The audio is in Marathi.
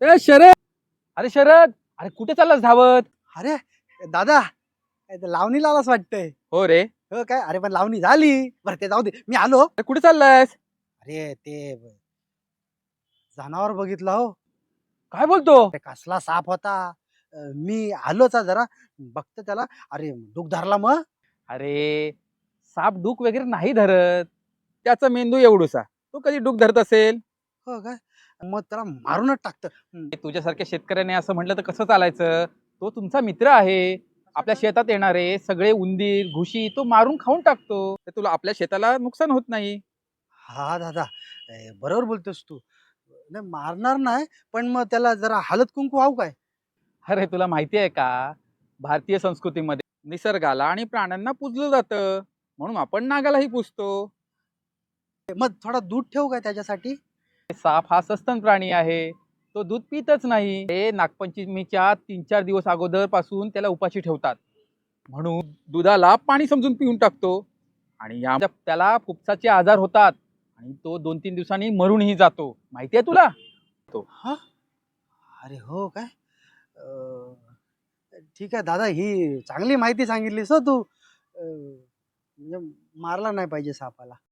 ए शरद, अरे शरद, अरे कुठे चाललास धावत? अरे दादा, काय ते लावणीला आलास वाटतंय. हो रे. हो काय, अरे पण लावणी झाली. बरं ते जाऊ दे, मी आलो. अरे कुठे चाललायस? अरे ते जनावर बघितलं हो. काय बोलतो? ते कसला साप होता. मी आलोच जरा बघतो त्याला. अरे दुःख धरला मग. अरे साप डूक वगैरे नाही धरत, त्याचा मेंदू एवढूसा, तो कधी डूक धरत असेल? हो काय, मग त्याला मारूनच टाकतं. तुझ्यासारख्या शेतकऱ्याने असं म्हटलं तर कसं चालायचं? तो तुमचा मित्र आहे. आपल्या शेतात येणारे सगळे उंदीर घुशी तो मारून खाऊन टाकतो, तर तुला आपल्या शेताला नुकसान होत नाही. हा दादा, बरोबर बोलतोस तू. नाही मारणार नाही, पण मग त्याला जरा हळद कुंकू वाहू काय? अरे तुला माहिती आहे का, भारतीय संस्कृतीमध्ये निसर्गाला आणि प्राण्यांना पूजलं जातं, म्हणून आपण नागालाही पूजतो. मग थोडा दूध ठेवू काय त्याच्यासाठी? साप हा सस्तन प्राणी आहे, तो दूध पितच नाही. हे नागपंचमीच्या 3-4 दिवस अगोदर पासून त्याला उपाशी ठेवतात, म्हणून दुधाला पाणी समजून पिऊन टाकतो. आणि त्याला फुफ्साचे आजार होतात आणि तो 2-3 दिवसांनी मरूनही जातो. माहिती आहे तुला? हा, अरे हो काय. अं, ठीक आहे दादा, ही चांगली माहिती सांगितलीस हो तू. म्हणजे मारला नाही पाहिजे सापाला.